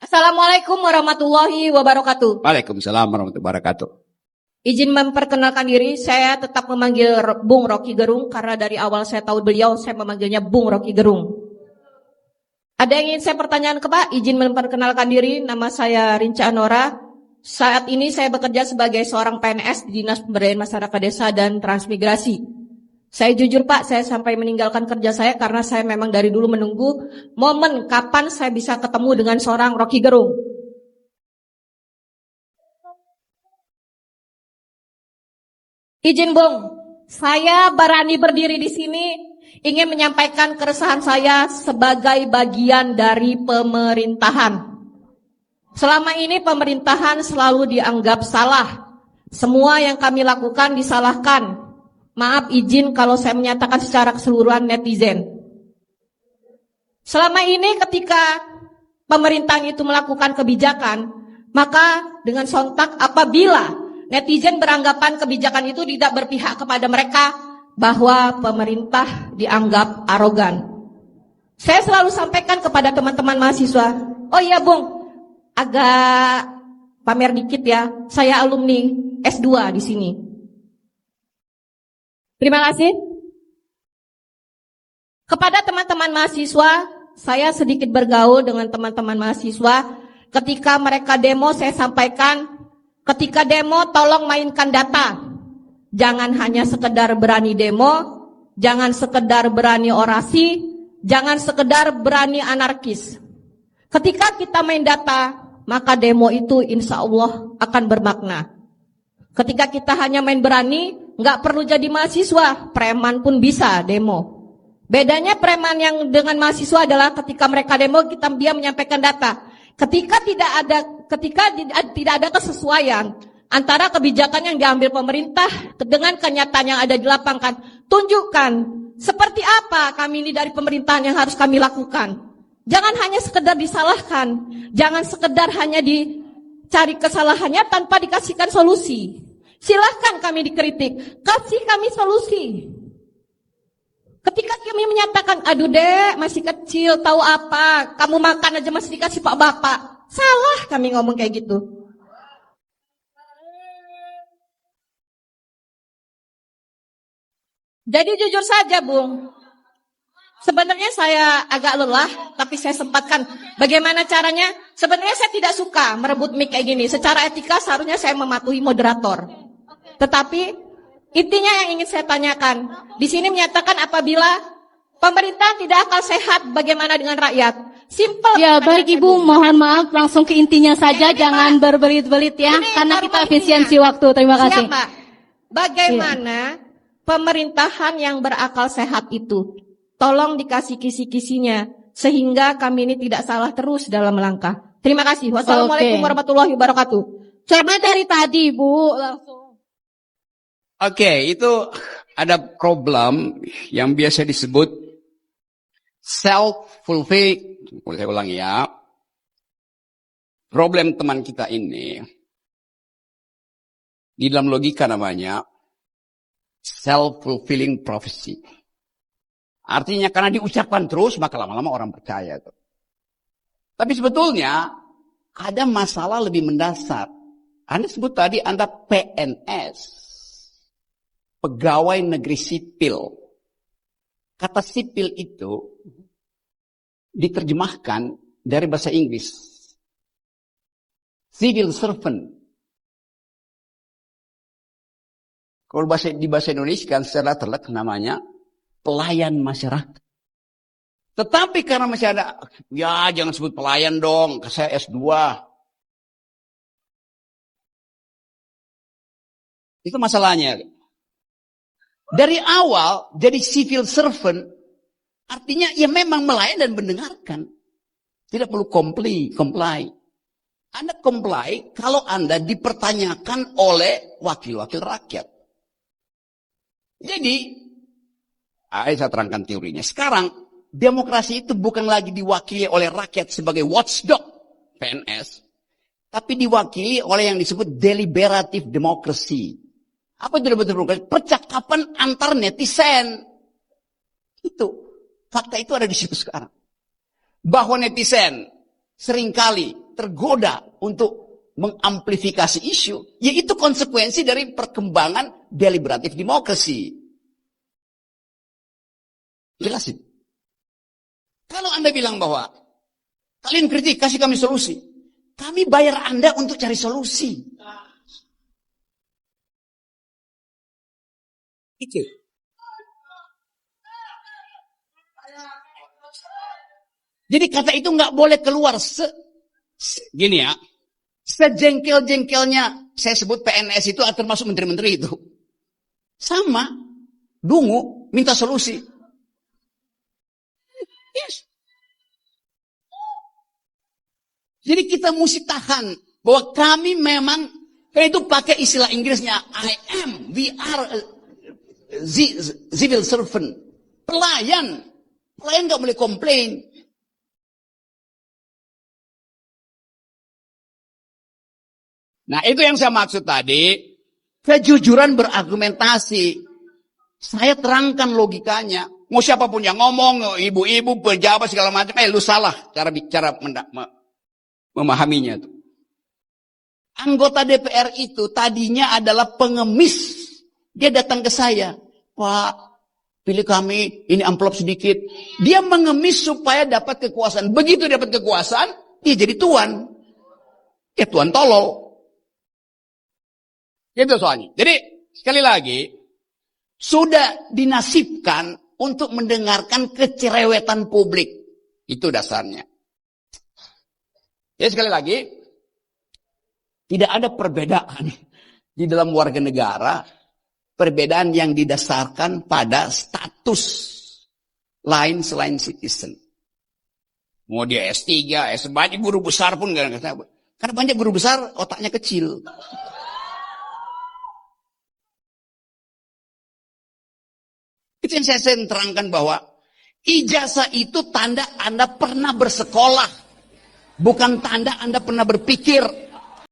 Assalamualaikum warahmatullahi wabarakatuh. Waalaikumsalam warahmatullahi wabarakatuh. Izin memperkenalkan diri, saya tetap memanggil Bung Rocky Gerung karena dari awal saya tahu beliau, saya memanggilnya Bung Rocky Gerung. Ada yang ingin saya pertanyakan ke Pak? Izin memperkenalkan diri, nama saya Rinca Anora. Saat ini saya bekerja sebagai seorang PNS di Dinas Pemberdayaan Masyarakat Desa dan Transmigrasi. Saya jujur Pak, saya sampai meninggalkan kerja saya karena saya memang dari dulu menunggu momen kapan saya bisa ketemu dengan seorang Rocky Gerung. Izin Bung, saya berani berdiri di sini ingin menyampaikan keresahan saya sebagai bagian dari pemerintahan. Selama ini pemerintahan selalu dianggap salah. Semua yang kami lakukan disalahkan. Maaf izin kalau saya menyatakan secara keseluruhan netizen. Selama ini ketika pemerintahan itu melakukan kebijakan, maka dengan sontak apabila netizen beranggapan kebijakan itu tidak berpihak kepada mereka, bahwa pemerintah dianggap arogan. Saya selalu sampaikan kepada teman-teman mahasiswa, oh iya Bung, agak pamer dikit ya, saya alumni S2 di sini. Terima kasih. Kepada teman-teman mahasiswa, saya sedikit bergaul dengan teman-teman mahasiswa. Ketika mereka demo, saya sampaikan, ketika demo tolong mainkan data. Jangan hanya sekedar berani demo, jangan sekedar berani orasi, jangan sekedar berani anarkis. Ketika kita main data, maka demo itu insya Allah akan bermakna. Ketika kita hanya main berani, nggak perlu jadi mahasiswa, preman pun bisa demo. Bedanya preman yang dengan mahasiswa adalah ketika mereka demo, dia menyampaikan data. Ketika tidak ada kesesuaian antara kebijakan yang diambil pemerintah dengan kenyataan yang ada di lapangan, tunjukkan seperti apa kami ini dari pemerintahan yang harus kami lakukan. Jangan hanya sekedar disalahkan, jangan sekedar hanya dicari kesalahannya tanpa dikasihkan solusi. Silahkan kami dikritik, kasih kami solusi. Ketika kami menyatakan, aduh dek masih kecil, tahu apa, kamu makan aja masih dikasih pak bapak. Salah kami ngomong kayak gitu. Jadi jujur saja Bung, sebenarnya saya agak lelah, tapi saya sempatkan. Bagaimana caranya? Sebenarnya saya tidak suka merebut mic kayak gini. Secara etika seharusnya saya mematuhi moderator. Tetapi intinya yang ingin saya tanyakan, di sini menyatakan apabila pemerintah tidak akal sehat, bagaimana dengan rakyat? Simple. Ya baik Ibu, mohon maaf langsung ke intinya saja, jangan berbelit-belit ya, karena kita efisiensi waktu. Terima kasih. Siapa? Bagaimana pemerintahan yang berakal sehat itu? Tolong dikasih kisi-kisinya sehingga kami ini tidak salah terus dalam melangkah. Terima kasih. Wassalamualaikum warahmatullahi wabarakatuh. Coba dari tadi Ibu langsung. Oke, itu ada problem yang biasa disebut self-fulfilling. Saya ulangi ya. Problem teman kita ini, di dalam logika namanya self-fulfilling prophecy. Artinya karena diucapkan terus, maka lama-lama orang percaya. Tapi sebetulnya ada masalah lebih mendasar. Anda sebut tadi Anda PNS. Pegawai negeri sipil. Kata sipil itu diterjemahkan dari bahasa Inggris. Civil servant. Kalau di bahasa Indonesia kan secara terlek namanya pelayan masyarakat. Tetapi karena masih ada, ya jangan sebut pelayan dong, saya S2. Itu masalahnya. Dari awal jadi civil servant artinya ya memang melayan dan mendengarkan. Tidak perlu comply. Anda comply kalau Anda dipertanyakan oleh wakil-wakil rakyat. Jadi, saya terangkan teorinya. Sekarang demokrasi itu bukan lagi diwakili oleh rakyat sebagai watchdog PNS, tapi diwakili oleh yang disebut deliberative democracy. Apa itu betul-betul? Percakapan antar netizen. Itu. Fakta itu ada di situ sekarang. Bahwa netizen seringkali tergoda untuk mengamplifikasi isu, yaitu konsekuensi dari perkembangan deliberatif demokrasi. Jelasin. Kalau Anda bilang bahwa kalian kritik, kasih kami solusi. Kami bayar Anda untuk cari solusi. Itu. Jadi kata itu nggak boleh keluar. Gini ya, sejengkel-jengkelnya saya sebut PNS itu termasuk menteri-menteri itu. Sama, dungu, minta solusi. Yes. Jadi kita mesti tahan bahwa kami memang, karena itu pakai istilah Inggrisnya, we are a civil servant. Pelayan nggak boleh komplain. Nah, itu yang saya maksud tadi. Kejujuran berargumentasi. Saya terangkan logikanya. Mau siapapun yang ngomong, ibu-ibu, pejabat, segala macam. Lu salah cara memahaminya. Anggota DPR itu tadinya adalah pengemis. Dia datang ke saya. Pak, pilih kami, ini amplop sedikit. Dia mengemis supaya dapat kekuasaan. Begitu dapat kekuasaan, dia jadi tuan. Ya tuan tolol. Itu soalnya. Jadi sekali lagi sudah dinasibkan untuk mendengarkan kecerewetan publik. Itu dasarnya. Jadi sekali lagi tidak ada perbedaan di dalam warga negara, perbedaan yang didasarkan pada status lain selain citizen. Mau dia S3, banyak guru besar pun gak ada. Karena banyak guru besar otaknya kecil. Itu yang saya terangkan bahwa ijazah itu tanda Anda pernah bersekolah. Bukan tanda Anda pernah berpikir.